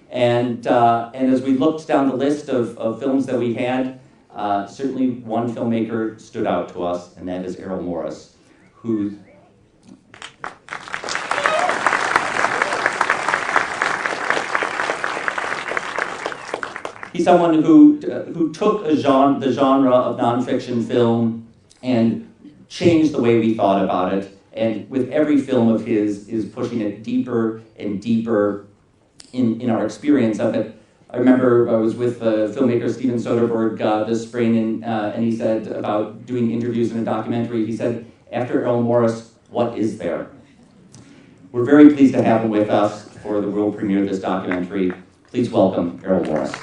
And as we looked down the list of films that we had, certainly one filmmaker stood out to us, and that is Errol Morris, who he's someone who took the genre of nonfiction film and changed the way we thought about it. And with every film of his is pushing it deeper and deeper in our experience of it. I remember I was with filmmaker Steven Soderbergh this spring, and he said about doing interviews in a documentary, he said, after Errol Morris, what is there? We're very pleased to have him with us for the world premiere of this documentary. Please welcome Errol Morris.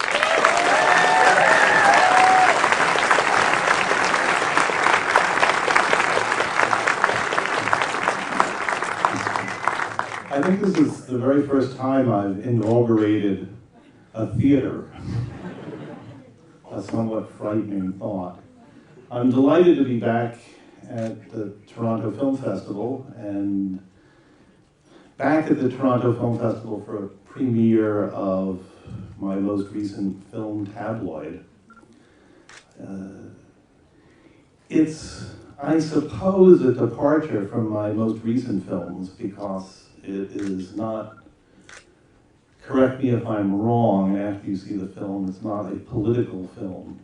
I think this is the very first time I've inaugurated a theater. A somewhat frightening thought. I'm delighted to be back at the Toronto Film Festival, and back at the Toronto Film Festival for a premiere of my most recent film, Tabloid. It's, I suppose, a departure from my most recent films because it is not, correct me if I'm wrong after you see the film, it's not a political film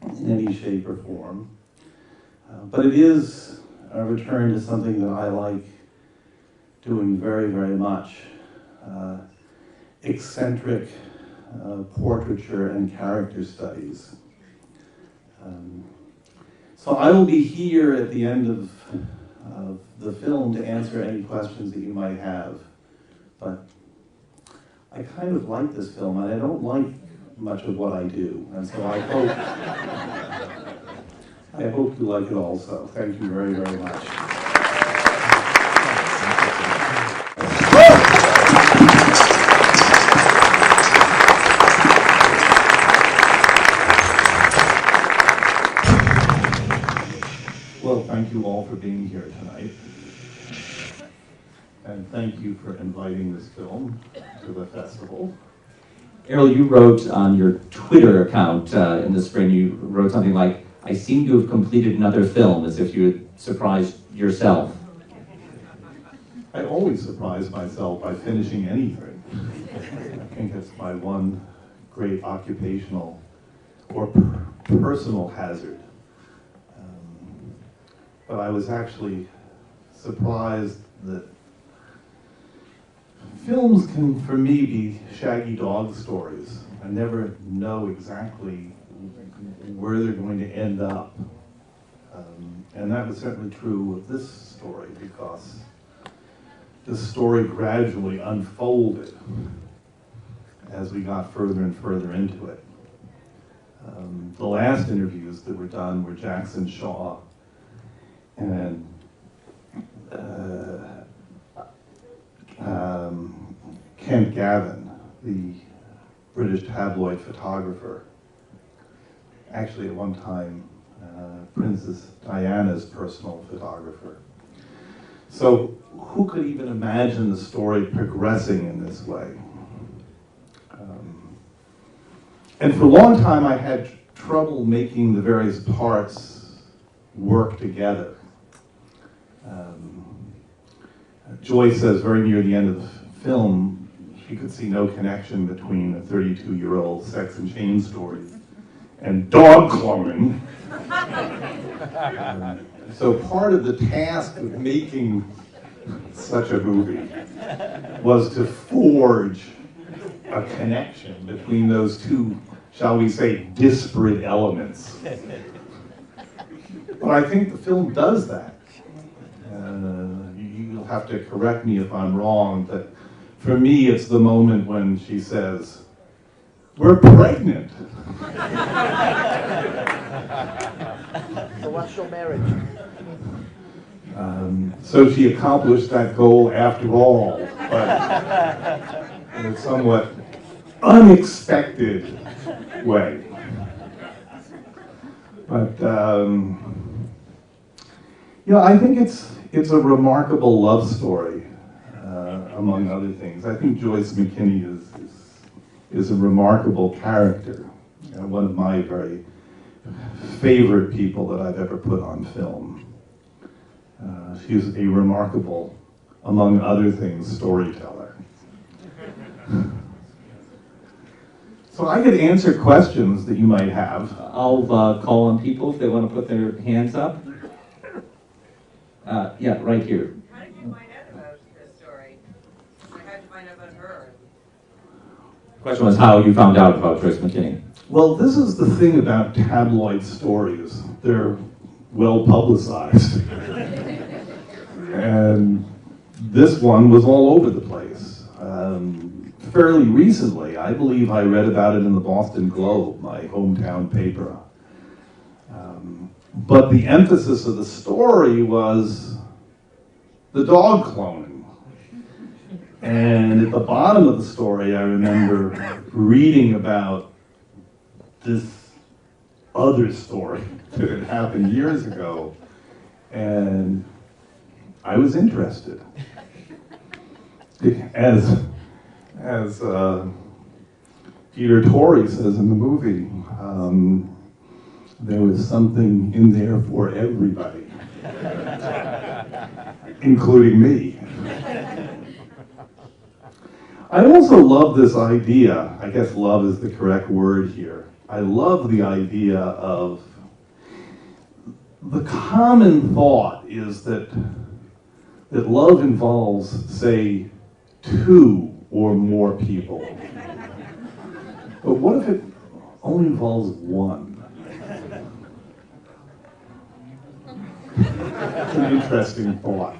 in any shape or form. But it is a return to something that I like doing very, very much. Eccentric portraiture and character studies. So I will be here at the end of the film to answer any questions that you might have. But I kind of like this film, and I don't like much of what I do. And so I hope you like it also. Thank you very, very much. Well, thank you all for being here tonight. And thank you for inviting this film to the festival. Errol, you wrote on your Twitter account in the spring, you wrote something like, I seem to have completed another film, as if you had surprised yourself. I always surprise myself by finishing anything. I think it's my one great occupational or personal hazard. But I was actually surprised that films can, for me, be shaggy dog stories. I never know exactly where they're going to end up. And that was certainly true of this story, because this story gradually unfolded as we got further and further into it. The last interviews that were done were Jackson Shaw and Kent Gavin, the British tabloid photographer. Actually, at one time, Princess Diana's personal photographer. So who could even imagine the story progressing in this way? And for a long time, I had trouble making the various parts work together. Joy says very near the end of the film, she could see no connection between a 32-year-old sex and chain story and dog cloning. So part of the task of making such a movie was to forge a connection between those two, shall we say, disparate elements. But I think the film does that. You'll have to correct me if I'm wrong, but for me it's the moment when she says, "We're pregnant." So what's your marriage? So she accomplished that goal after all, but in a somewhat unexpected way. But I think it's a remarkable love story, among other things. I think Joyce McKinney is is a remarkable character, and one of my very favorite people that I've ever put on film. She's a remarkable, among other things, storyteller. So I could answer questions that you might have. I'll call on people if they want to put their hands up. Yeah, right here. How did you find out about this story? Or how did you find out about her? The question was how you found out about Joyce McKinney. Well, this is the thing about tabloid stories. They're well publicized. And this one was all over the place. Fairly recently, I believe I read about it in the Boston Globe, my hometown paper. But the emphasis of the story was the dog cloning. And at the bottom of the story, I remember reading about this other story that had happened years ago, and I was interested. As Peter Torrey says in the movie, there was something in there for everybody, including me. I also love this idea, I guess love is the correct word here. I love the idea of, the common thought is that love involves, say, 2 or more people. But what if it only involves 1? It's an interesting thought.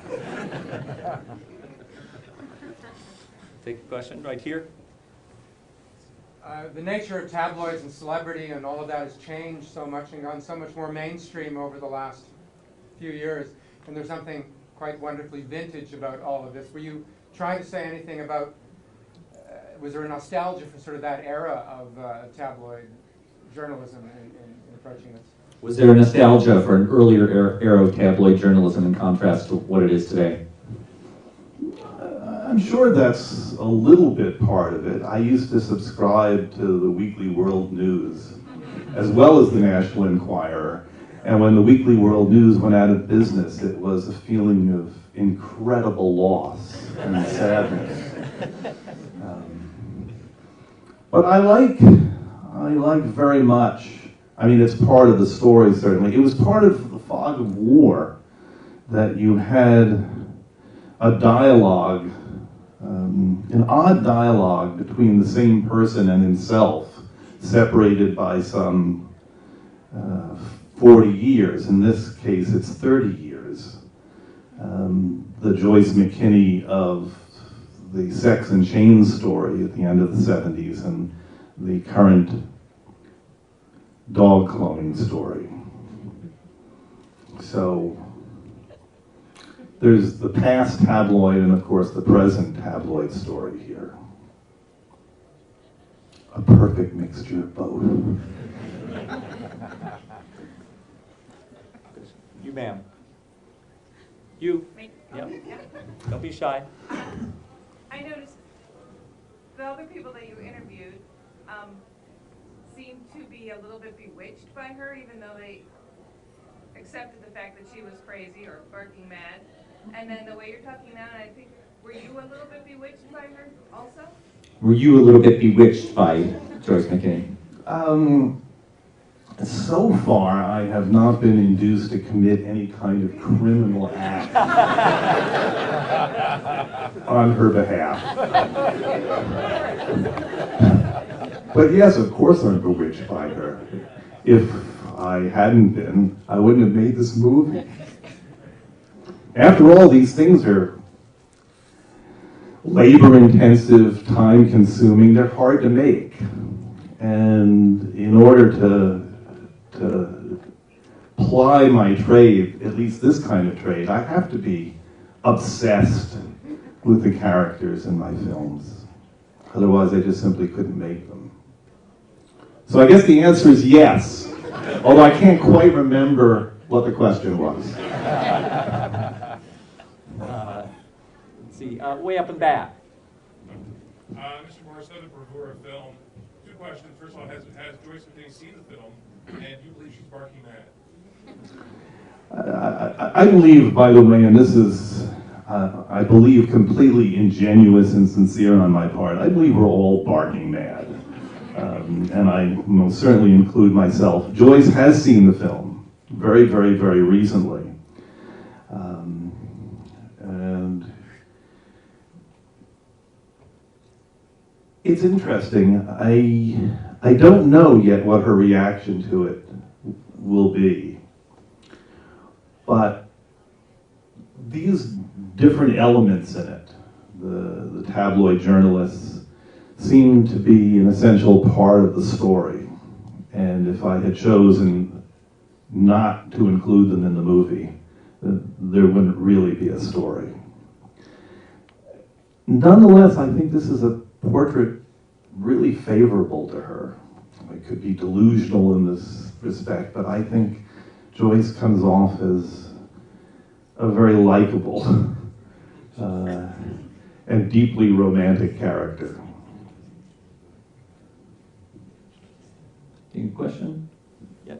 Take a question right here. The nature of tabloids and celebrity and all of that has changed so much and gone so much more mainstream over the last few years. And there's something quite wonderfully vintage about all of this. Were you trying to say anything about, was there a nostalgia for sort of that era of tabloid journalism in approaching this? Was there a nostalgia for an earlier era of tabloid journalism in contrast to what it is today? I'm sure that's a little bit part of it. I used to subscribe to the Weekly World News, as well as the National Enquirer. And when the Weekly World News went out of business, it was a feeling of incredible loss and sadness. But I like very much, I mean, it's part of the story, certainly. It was part of the fog of war that you had a dialogue, an odd dialogue between the same person and himself, separated by some 40 years. In this case, it's 30 years. The Joyce McKinney of the Sex and Chains story at the end of the 70s and the current dog cloning story. So there's the past tabloid and of course the present tabloid story here. A perfect mixture of both. You, ma'am. You. Me? Yep. Yeah. Don't be shy. I noticed the other people that you interviewed seemed to be a little bit bewitched by her, even though they accepted the fact that she was crazy or barking mad. And then the way you're talking now, I think, were you a little bit bewitched by her also? Were you a little bit bewitched by Joyce McKinney? So far, I have not been induced to commit any kind of criminal act on her behalf. But yes, of course I'm bewitched by her. If I hadn't been, I wouldn't have made this movie. After all, these things are labor-intensive, time-consuming, they're hard to make. And in order to ply my trade, at least this kind of trade, I have to be obsessed with the characters in my films. Otherwise, I just simply couldn't make them. So I guess the answer is yes, although I can't quite remember what the question was. Let's see, way up and back. Mr. Morris, another bravura film. Two questions. First of all, has Joyce McKinney seen the film, and do you believe she's barking mad? I believe, by the way, and this is, I believe, completely ingenuous and sincere on my part, I believe we're all barking mad. And I most certainly include myself. Joyce has seen the film very, very, very recently. And it's interesting. I don't know yet what her reaction to it will be. But these different elements in it, the tabloid journalists, seem to be an essential part of the story. And if I had chosen not to include them in the movie, there wouldn't really be a story. Nonetheless, I think this is a portrait really favorable to her. It could be delusional in this respect, but I think Joyce comes off as a very likable and deeply romantic character. Any question? Yeah.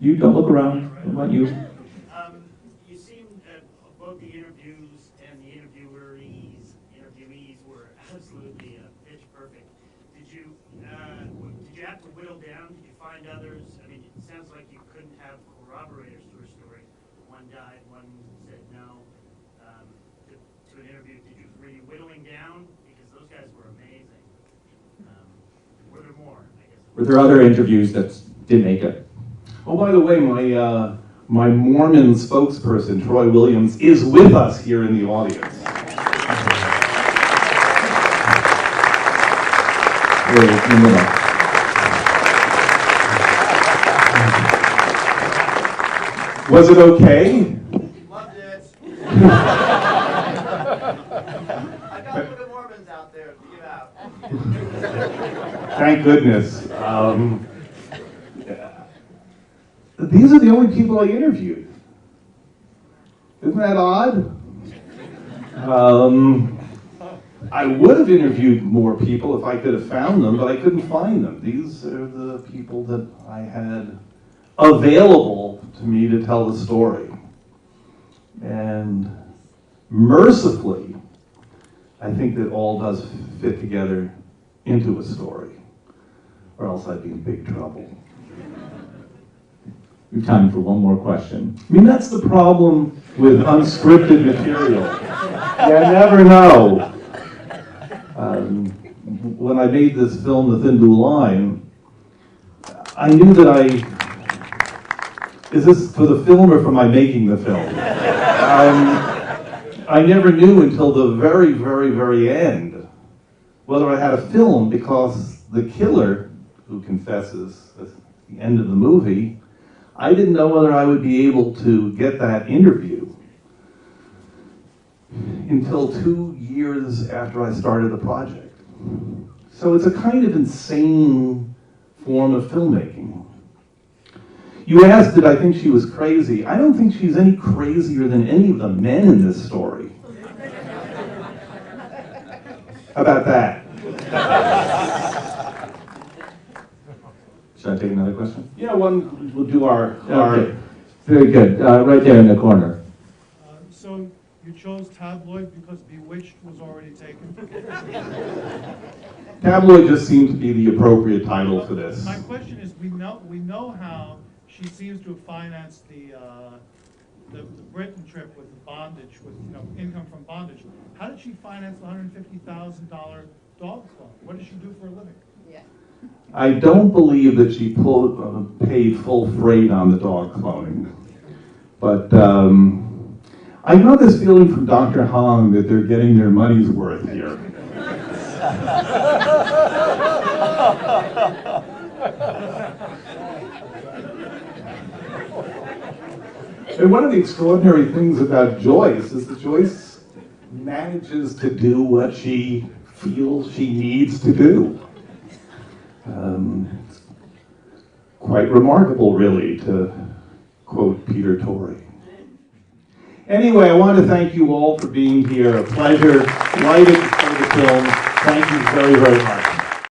You don't look around. What about you? You seem both the interviews and the interviewees were absolutely pitch perfect. Did you have to whittle down? Did you find others? I mean, it sounds like you couldn't have corroborators to her story. One died, one said no. To an interview, were you whittling down? Because those guys were amazing. Were there more, I guess? Were there other interviews that didn't make it? Oh, by the way, my Mormon spokesperson, Troy Williams, is with us here in the audience. Was it okay? Loved it. I got for the Mormons out there to get out. Thank goodness. These are the only people I interviewed. Isn't that odd? I would have interviewed more people if I could have found them, but I couldn't find them. These are the people that I had available to me to tell the story. And mercifully, I think that all does fit together into a story, or else I'd be in big trouble. We have time for one more question. I mean, that's the problem with unscripted material. You never know. When I made this film, The Thin Blue Line, I knew that is this for the film or for my making the film? I never knew until the very, very, very end whether I had a film, because the killer, who confesses at the end of the movie, I didn't know whether I would be able to get that interview until 2 years after I started the project. So it's a kind of insane form of filmmaking. You asked, did I think she was crazy? I don't think she's any crazier than any of the men in this story. How about that? Should I take another question? Yeah, we'll do our Okay. Very good. Right there in the corner. So you chose Tabloid because Bewitched was already taken? Tabloid just seemed to be the appropriate title for this. My question is, we know how she seems to have financed the Britain trip with bondage, with income from bondage. How did she finance the $150,000 dog club? What does she do for a living? Yeah. I don't believe that she paid full freight on the dog cloning. But I got this feeling from Dr. Hong that they're getting their money's worth here. And one of the extraordinary things about Joyce is that Joyce manages to do what she feels she needs to do. It's quite remarkable, really, to quote Peter Torrey. Anyway, I want to thank you all for being here. A pleasure. Delighted film. Thank you very, very much.